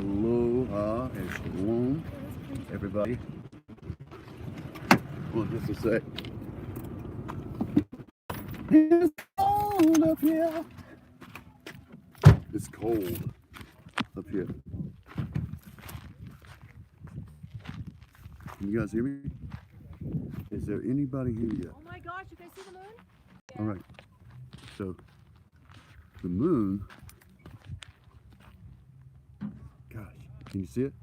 Aloha and shalom, everybody. Hold on just a sec. It's cold up here. It's cold up here. Can you guys hear me? Is there anybody here yet? Oh my gosh, you guys see the moon? Yeah. All right. So the moon. Gosh, can you see it?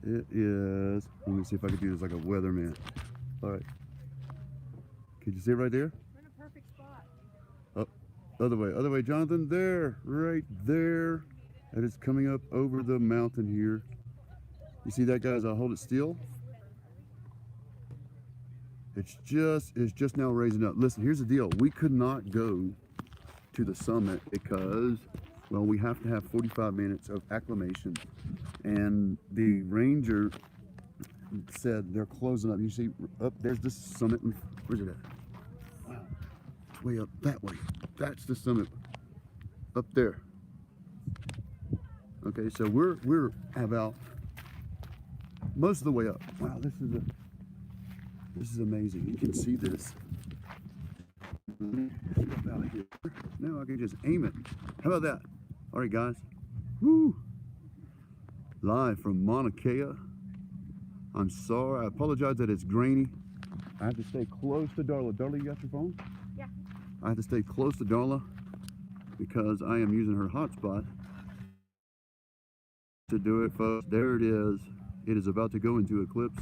It is. Let me see if I can do this like a weatherman. All right. Can you see it right there? We're in a perfect spot. Oh, other way, Jonathan. There, right there. That is coming up over the mountain here. You see that, guys? I'll hold it still. It's just now raising up. Listen, here's the deal. We could not go to the summit because, well, we have to have 45 minutes of acclimation. And the ranger said they're closing up. You see, up there's the summit. Where's it at? Wow. It's way up that way. That's the summit. Up there. Okay, so we're about most of the way up. Wow, this is amazing. You can see this. Out here. Now I can just aim it. How about that? All right, guys. Woo! Live from Mauna Kea. I'm sorry. I apologize that it's grainy. I have to stay close to Darla. Darla, you got your phone? Yeah. I have to stay close to Darla because I am using her hotspot to do it, folks. There it is. It is about to go into eclipse.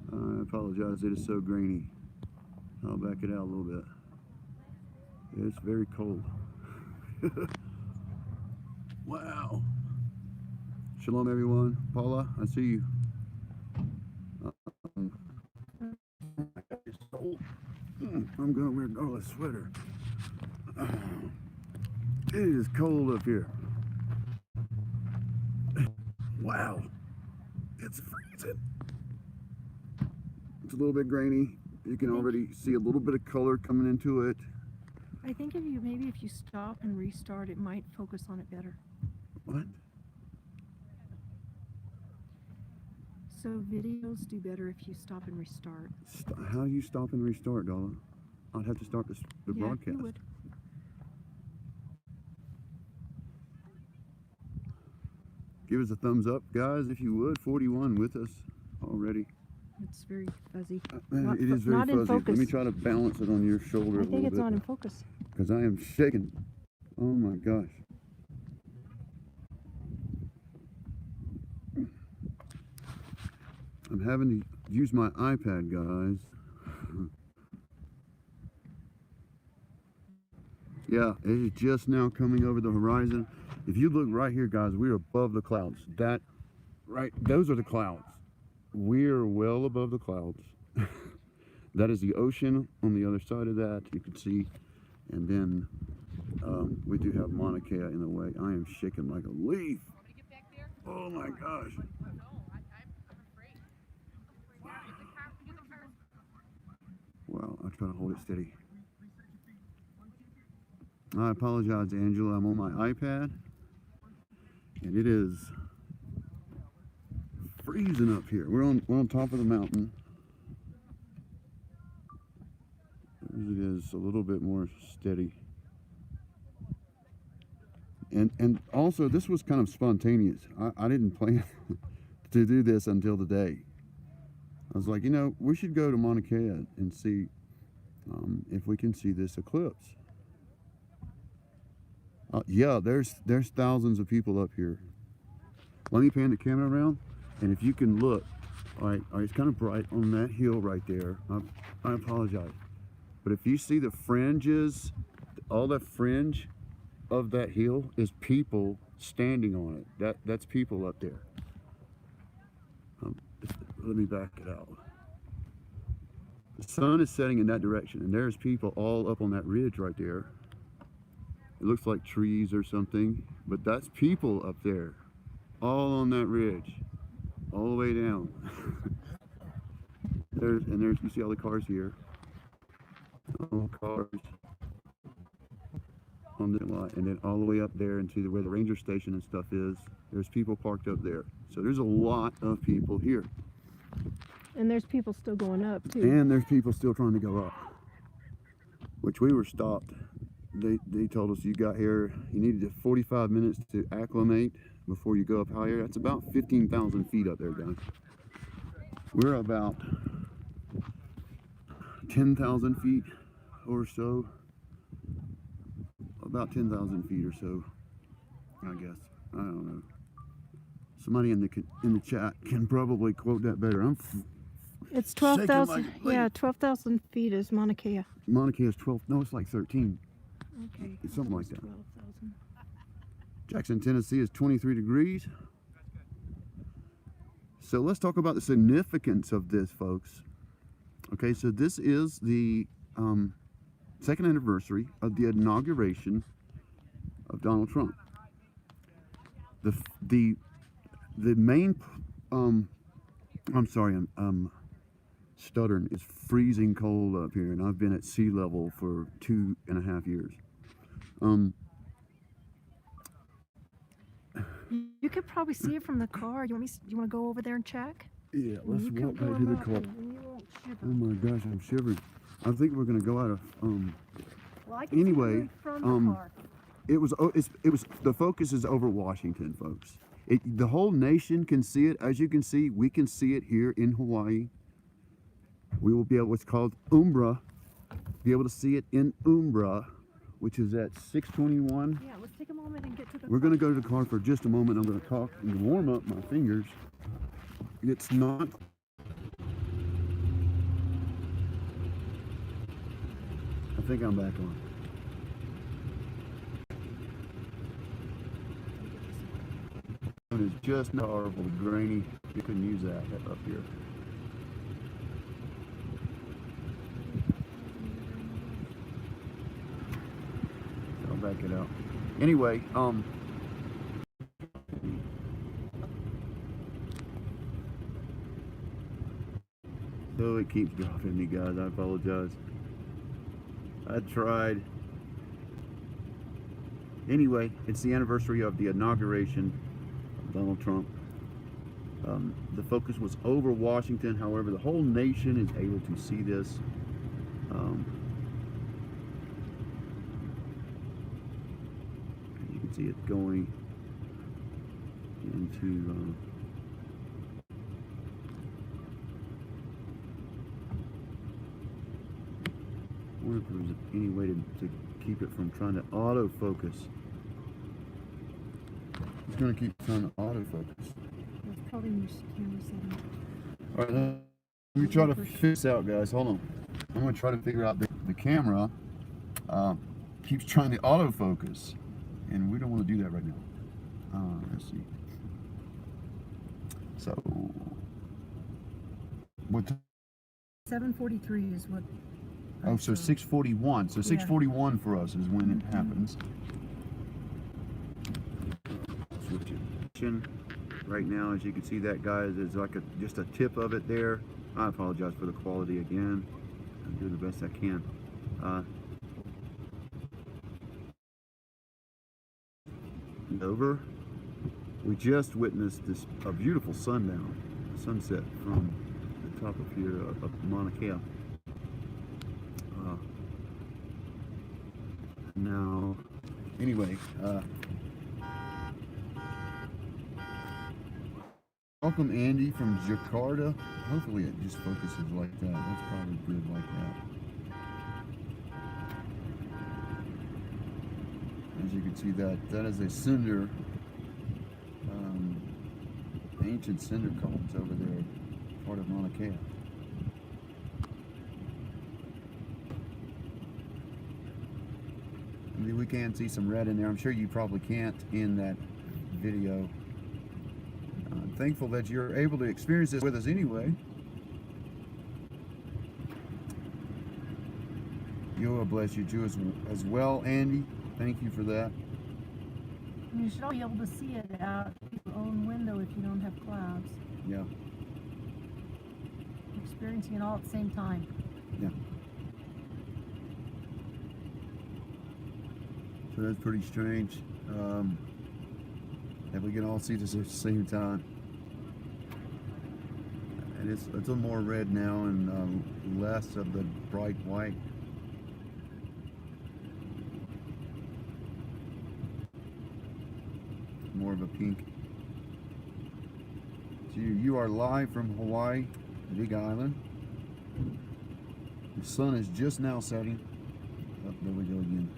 I apologize, it is so grainy. I'll back it out a little bit. It's very cold. Wow. Shalom, everyone. Paula, I see you. I'm gonna wear Darla's sweater. It is cold up here. Wow. It's freezing. It's a little bit grainy. You can already see a little bit of color coming into it. I think if you stop and restart, it might focus on it better. What? So videos do better if you stop and restart. How do you stop and restart, Darla? I'd have to start the broadcast. You would. Give us a thumbs up, guys, if you would. 41 with us already. It's very fuzzy. It is very fuzzy. Let me try to balance it on your shoulder a little bit. I think it's not in focus. Because I am shaking. Oh my gosh. I'm having to use my iPad, guys. Yeah, it is just now coming over the horizon. If you look right here, guys, we're above the clouds. Those are the clouds. We're well above the clouds. That is the ocean on the other side of that, you can see. And then we do have Mauna Kea in the way. I am shaking like a leaf. Oh my gosh. Wow, I try to hold it steady. I apologize, Angela. I'm on my iPad. And it is freezing up here. We're on top of the mountain. It is a little bit more steady. And also, this was kind of spontaneous. I didn't plan to do this until today. I was like, you know, we should go to Mauna Kea and see if we can see this eclipse. Yeah, there's thousands of people up here. Let me pan the camera around, and if you can look, all right, it's kind of bright on that hill right there. I apologize, but if you see the fringes, all that fringe of that hill is people standing on it. That's people up there. Let me back it out. The sun is setting in that direction, and there's people all up on that ridge right there. It looks like trees or something, but that's people up there, all on that ridge, all the way down. there's you see all the cars here. All the cars. on the lot, and then all the way up there into where the ranger station and stuff is. There's people parked up there, so there's a lot of people here, And there's people still going up too. and there's people still trying to go up, which we were stopped. They told us you got here, you needed 45 minutes to acclimate before you go up higher. That's about 15,000 feet up there, guys. We're about 10,000 feet or so, about 10,000 feet or so, I guess. I don't know. Somebody in the chat can probably quote that better. It's shaking 12,000. like a leaf. Yeah, 12,000 feet is Mauna Kea. Mauna Kea is 12. No, it's like 13. Okay. It's something like that. 12,000. Jackson, Tennessee is 23 degrees. So let's talk about the significance of this, folks. Okay, so this is the second anniversary of the inauguration of Donald Trump. The main I'm sorry, I'm stuttering. It's freezing cold up here, and I've been at sea level for 2.5 years. You could probably see it from the car. You want to go over there and check? Yeah, let's You walk can back go to the up car. and you won't shiver. Oh my gosh, I'm shivering. I think we're gonna go out of Well, I can anyway, see it from the car. it was the focus is over Washington, folks. The whole nation can see it. As you can see, we can see it here in Hawaii. We will be able, what's called Umbra, be able to see it in Umbra, which is at 621. Yeah, let's take a moment and get to the We're going to go to the car for just a moment. I'm going to talk and warm up my fingers. It's not. I think I'm back on. It's just horrible, grainy. You couldn't use that up here. So I'll back it out. Anyway, so it keeps dropping me, guys. I apologize. I tried. Anyway, it's the anniversary of the inauguration of Donald Trump. The focus was over Washington. However, the whole nation is able to see this. You can see it going into I wonder if there was any way to keep it from trying to autofocus. It's going to keep trying to autofocus. That's probably in your camera setting. Alright, let me try to fix this out, guys. Hold on. I'm going to try to figure out the camera keeps trying to autofocus, and we don't want to do that right now. Let's see. So, what? 7:43 is what. Oh, so 6:41. So 6:41 for us is when it happens. Switch it. Right now, as you can see, that guys is like just a tip of it there. I apologize for the quality again. I'm doing the best I can. Over. We just witnessed a beautiful sundown, sunset from the top of here of Mauna Kea. Now, anyway, welcome Andy from Jakarta. Hopefully it just focuses like that. That's probably good like that. As you can see, that is a cinder, ancient cinder cones over there, part of Mauna Kea. We can see some red in there. I'm sure you probably can't in that video. I'm thankful that you're able to experience this with us anyway. Yoa bless you too as well, Andy. Thank you for that. You should all be able to see it out your own window if you don't have clouds. Yeah. You're experiencing it all at the same time. Yeah. So that's pretty strange. If we can all see this at the same time. And it's a little more red now and less of the bright white. More of a pink. So you are live from Hawaii, the Big Island. The sun is just now setting. Oh, there we go again.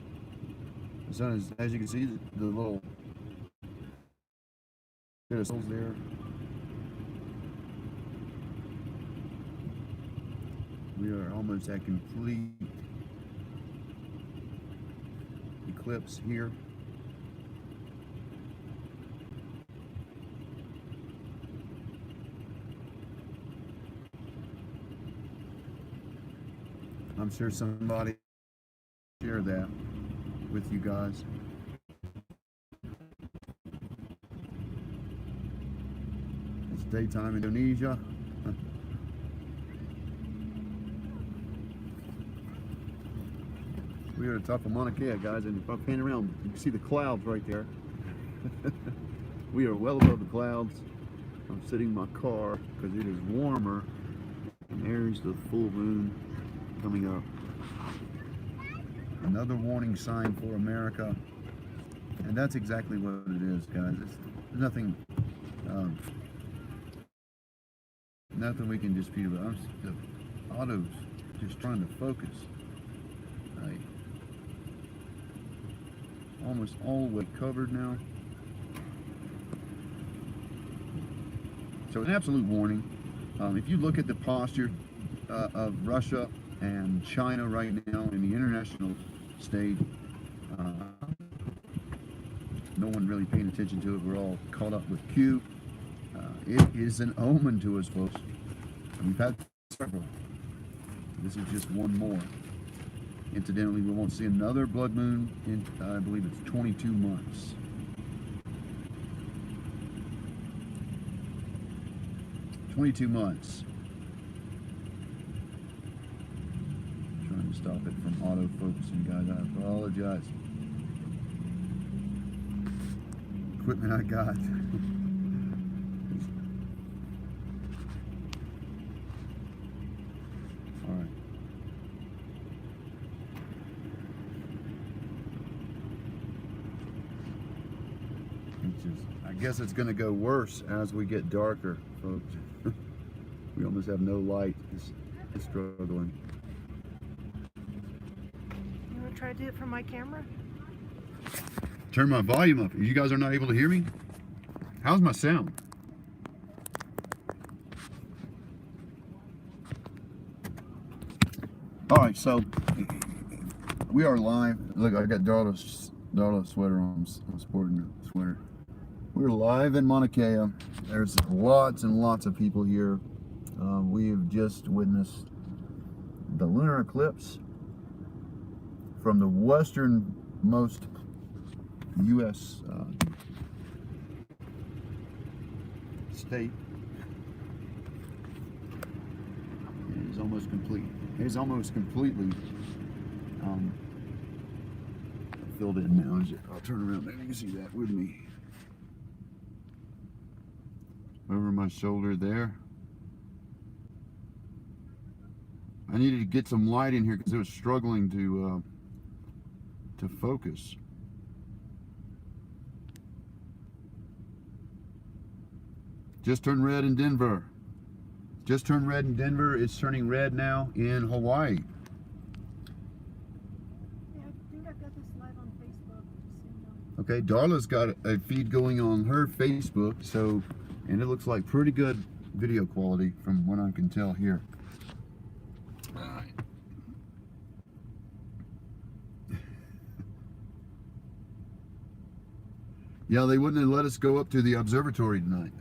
The sun is, as you can see, the little bit of souls there. We are almost at complete eclipse here. I'm sure somebody share that with you guys. It's daytime Indonesia. We are at the top of Mauna Kea, guys, and if I pan around, you can see the clouds right there. We are well above the clouds. I'm sitting in my car because it is warmer, and there's the full moon coming up. Another warning sign for America, and that's exactly what it is, guys. It's nothing, nothing we can dispute about. The auto's just trying to focus. Right. Almost all the way covered now. So an absolute warning. If you look at the posture of Russia and China right now in the international stage, no one really paying attention to it. We're all caught up with Q. It is an omen to us, folks. We've had several. This is just one more. Incidentally, we won't see another blood moon in, I believe it's 22 months. Trying to stop it from auto-focusing, guys. I apologize. Equipment I got. All right. I guess it's going to go worse as we get darker, folks. We almost have no light. It's struggling. You want to try to do it from my camera? Turn my volume up. You guys are not able to hear me? How's my sound? All right, so we are live. Look, I got Darla's sweater on. I'm sporting a sweater. We're live in Mauna Kea. There's lots and lots of people here. We have just witnessed the lunar eclipse from the westernmost U.S. State. It is almost complete. It is almost completely filled in now. I'll turn around. Maybe you can see that with me. Over my shoulder there. I needed to get some light in here because it was struggling to focus. Just turned red in Denver. Just turned red in Denver. It's turning red now in Hawaii. Yeah, I think I've got this live on Facebook. Just so you know. Okay, Darla's got a feed going on her Facebook, so, and it looks like pretty good video quality from what I can tell here. All right. Yeah, they wouldn't have let us go up to the observatory tonight.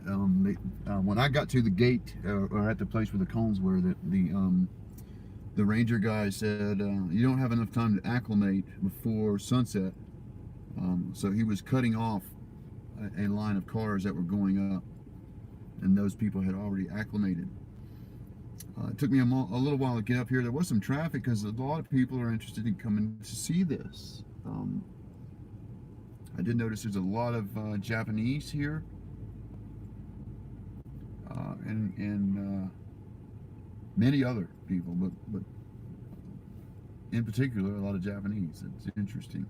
When I got to the gate, or at the place where the cones were, the ranger guy said, you don't have enough time to acclimate before sunset. So he was cutting off a line of cars that were going up, and those people had already acclimated. It took me a little while to get up here. There was some traffic because a lot of people are interested in coming to see this. I did notice there's a lot of Japanese here, and many other people, but in particular a lot of Japanese. It's interesting.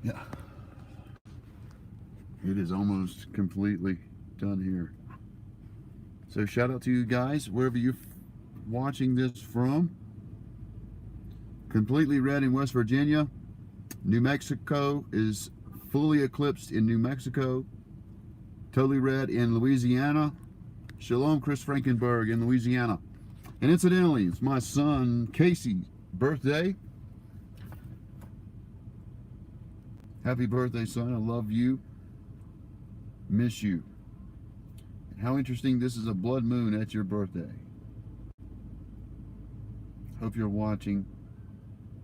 Yeah, it is almost completely done here. So shout out to you guys wherever you're watching this from. Completely red in West Virginia. New Mexico is fully eclipsed in New Mexico. Totally red in Louisiana. Shalom, Chris Frankenberg in Louisiana. And incidentally, it's my son Casey's birthday. Happy birthday, son. I love you. Miss you. How interesting, this is a blood moon at your birthday. Hope you're watching.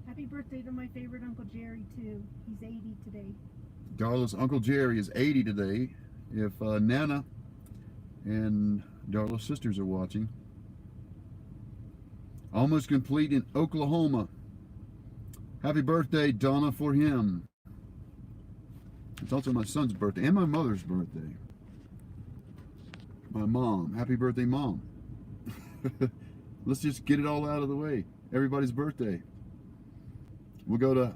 Happy birthday to my favorite Uncle Jerry, too. He's 80 today. Darla's Uncle Jerry is 80 today. If Nana and Darla's sisters are watching. Almost complete in Oklahoma. Happy birthday, Donna, for him. It's also my son's birthday and my mother's birthday. My mom. Happy birthday, Mom. Let's just get it all out of the way. Everybody's birthday. We'll go to,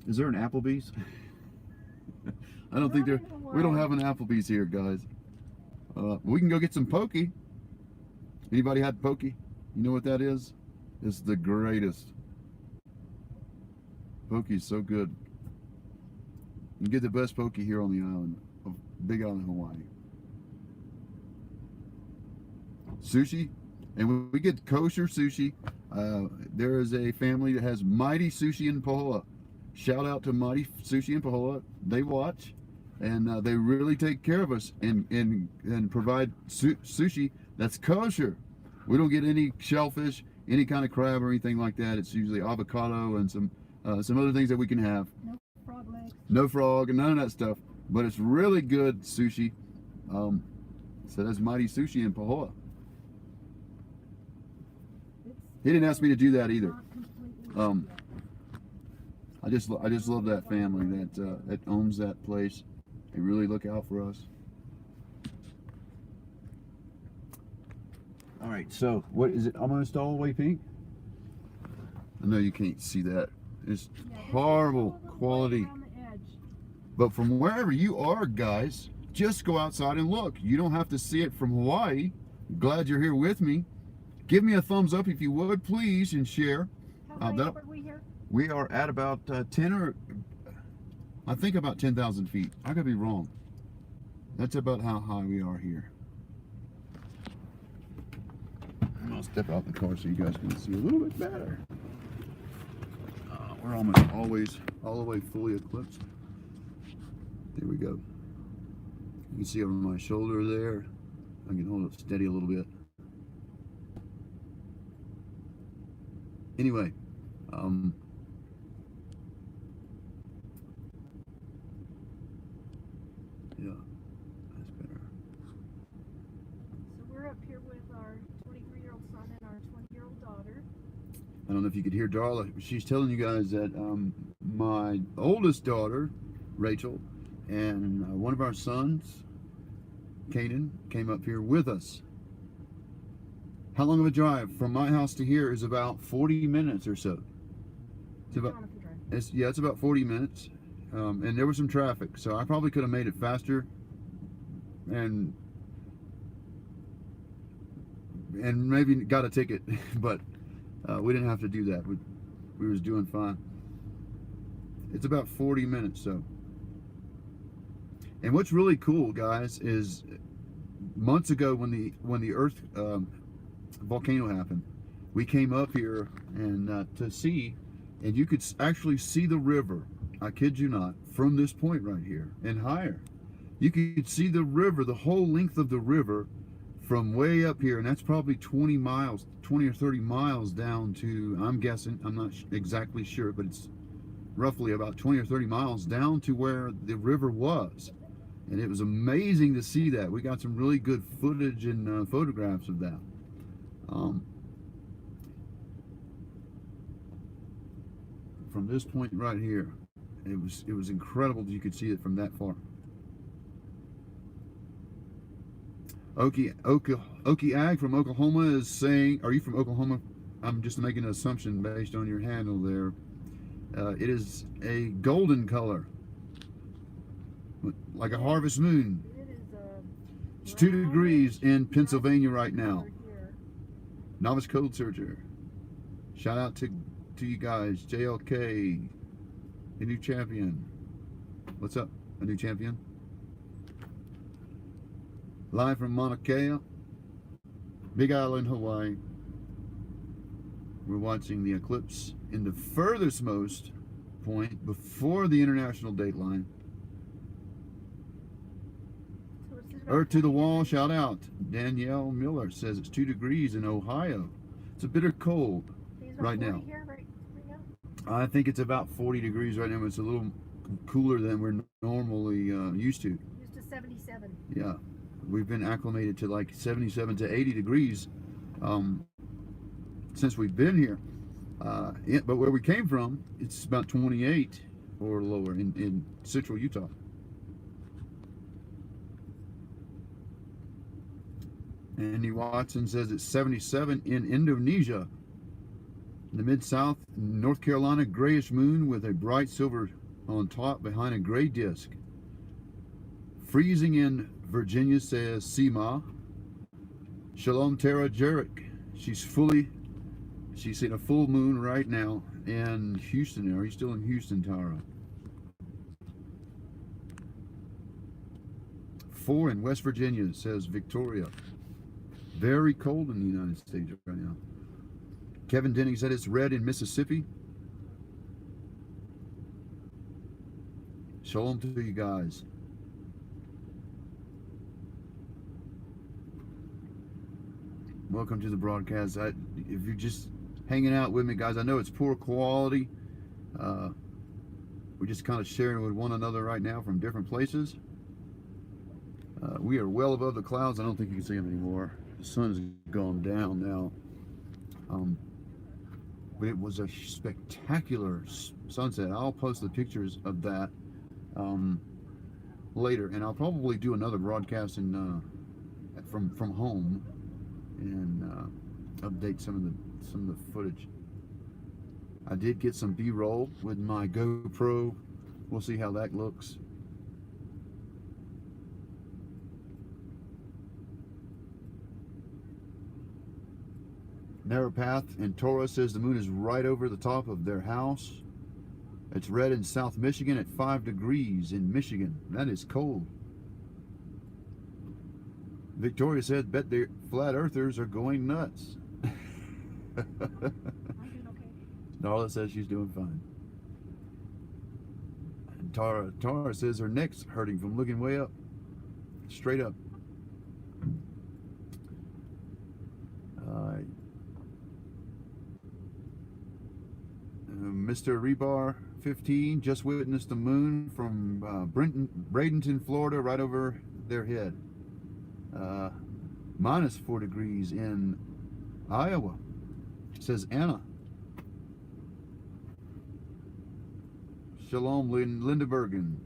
is there an Applebee's? I don't think there, we don't have an Applebee's here, guys. We can go get some pokey. Anybody had pokey? You know what that is? It's the greatest. Poke's so good. You can get the best pokey here on the island of Big Island, Hawaii. Sushi, and we get kosher sushi. There is a family that has Mighty Sushi in Pahoa. Shout out to Mighty Sushi in Pahoa. They watch, and they really take care of us and provide sushi that's kosher. We don't get any shellfish, any kind of crab or anything like that. It's usually avocado and some other things that we can have. No frog legs. No frog and none of that stuff. But it's really good sushi. So that's Mighty Sushi in Pahoa. He didn't ask me to do that either. I just love that family that owns that place. They really look out for us. All right, so what is it? Almost all the way pink. I know you can't see that. It's horrible quality. But from wherever you are, guys, just go outside and look. You don't have to see it from Hawaii. Glad you're here with me. Give me a thumbs up if you would, please, and share. How high up are we here? We are at about 10 or, I think about 10,000 feet. I could be wrong. That's about how high we are here. I'll step out the car so you guys can see a little bit better. We're almost always all the way fully eclipsed. There we go. You can see over my shoulder there. I can hold it steady a little bit. Anyway, yeah, that's better. So we're up here with our 23-year-old son and our 20-year-old daughter. I don't know if you could hear Darla. She's telling you guys that my oldest daughter, Rachel, and one of our sons, Caden, came up here with us. How long of a drive from my house to here is about 40 minutes or so. It's about 40 minutes. And there was some traffic, so I probably could have made it faster and maybe got a ticket, but we didn't have to do that. We was doing fine. It's about 40 minutes, so. And what's really cool, guys, is months ago when the Earth volcano happened, we came up here and to see, and you could actually see the river. I kid you not, from this point right here and higher. You could see the river, the whole length of the river from way up here, and that's probably 20 miles, 20 or 30 miles down to, I'm guessing, I'm not exactly sure, but it's roughly about 20 or 30 miles down to where the river was. And it was amazing to see that. We got some really good footage and photographs of that. from this point right here. It was incredible that you could see it from that far. Okie Ag from Oklahoma is saying, are you from Oklahoma? I'm just making an assumption based on your handle there. It is a golden color, like a harvest moon. It is It's 2 degrees in Pennsylvania right now. Novice Code Searcher. Shout out to you guys. JLK, a new champion. What's up, a new champion? Live from Mauna Kea, Big Island, Hawaii. We're watching the eclipse in the furthest most point before the international dateline. Earth to the wall, shout out. Danielle Miller says it's 2 degrees in Ohio. It's a bitter cold right now. I think it's about 40 degrees right now. It's a little cooler than we're normally used to. Used to 77. Yeah, we've been acclimated to like 77 to 80 degrees since we've been here. But where we came from, it's about 28 or lower in central Utah. Andy Watson says it's 77 in Indonesia. In the Mid-South, North Carolina, grayish moon with a bright silver on top behind a gray disk. Freezing in Virginia, says Seema. Shalom Tara Jarek. She's seen a full moon right now in Houston. Are you still in Houston, Tara? 4 in West Virginia, says Victoria. Very cold in the United States right now. Kevin Denning said it's red in Mississippi. Shalom to you guys. Welcome to the broadcast. If you're just hanging out with me, guys, I know it's poor quality. We're just kind of sharing with one another right now from different places. We are well above the clouds. I don't think you can see them anymore. The sun has gone down now. But it was a spectacular sunset. I'll post the pictures of that later, and I'll probably do another broadcast from home and update some of the footage. I did get some B-roll with my GoPro. We'll see how that looks. Narrow Path and Torah says the moon is right over the top of their house. It's red in South Michigan at 5 degrees in Michigan. That is cold. Victoria said, bet the flat earthers are going nuts. I'm doing okay. Darla says she's doing fine. And Tara says her neck's hurting from looking way up. Straight up. Mr. Rebar 15 just witnessed the moon from Bradenton, Florida, right over their head. Minus 4 degrees in Iowa, says Anna. Shalom, Linda Bergman.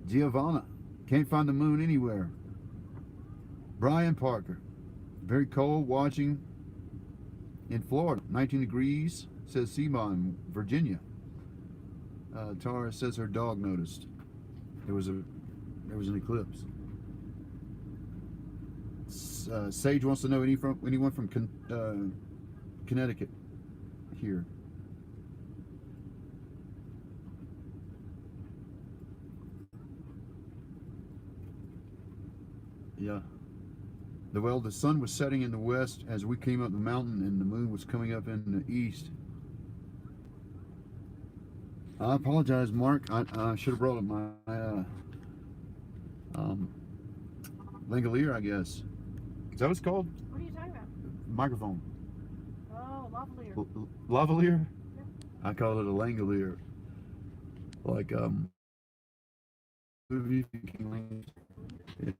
Giovanna, can't find the moon anywhere. Brian Parker, very cold watching in Florida, 19 degrees, says Seema in Virginia. Tara says her dog noticed there was an eclipse. Sage wants to know anyone from Connecticut here. Yeah. The sun was setting in the west as we came up the mountain, and the moon was coming up in the east. I apologize, Mark. I should have brought up my Langolier, I guess. Is that what it's called? What are you talking about? Microphone. Oh, lavalier. Lavalier? Yep. I call it a Langolier. Like movie. Yeah.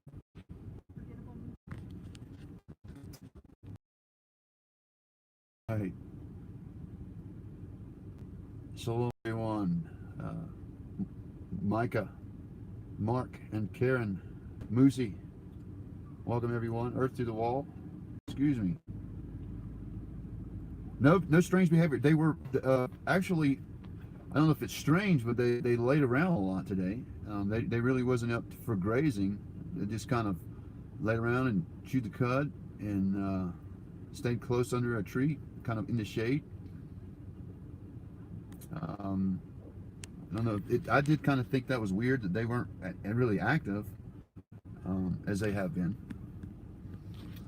Right. Shalom, everyone. Micah, Mark, and Karen, Moosey. Welcome, everyone. Earth to the wall. Excuse me. No strange behavior. They were actually, I don't know if it's strange, but they laid around a lot today. They really wasn't up for grazing. They just kind of laid around and chewed the cud and stayed close under a tree, kind of in the shade. I don't know. I did kind of think that was weird that they weren't really active as they have been.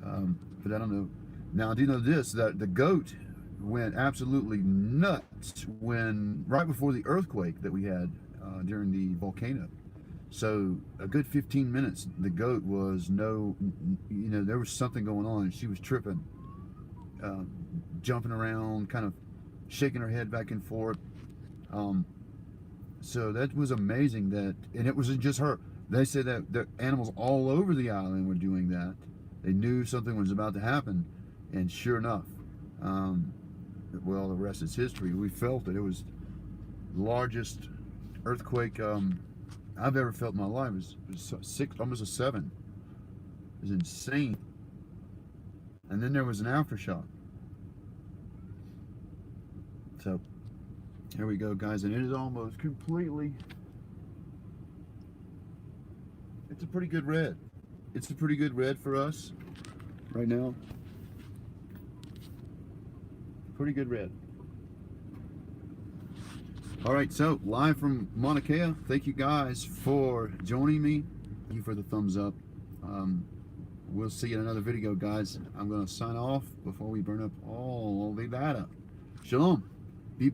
But I don't know. Now I do know this, that the goat went absolutely nuts right before the earthquake that we had during the volcano. So a good 15 minutes, the goat was there was something going on. She was tripping, jumping around, kind of shaking her head back and forth. So that was amazing and it wasn't just her. They said that the animals all over the island were doing that. They knew something was about to happen, and sure enough, well, the rest is history. We felt it. It was the largest earthquake I've ever felt in my life. It was 6, almost a 7. It was insane. And then there was an aftershock. So here we go, guys, and it is almost completely. It's a pretty good red. It's a pretty good red for us right now. Pretty good red. All right, so live from Mauna Kea. Thank you guys for joining me. Thank you for the thumbs up. We'll see you in another video, guys. I'm going to sign off before we burn up all the data. Shalom.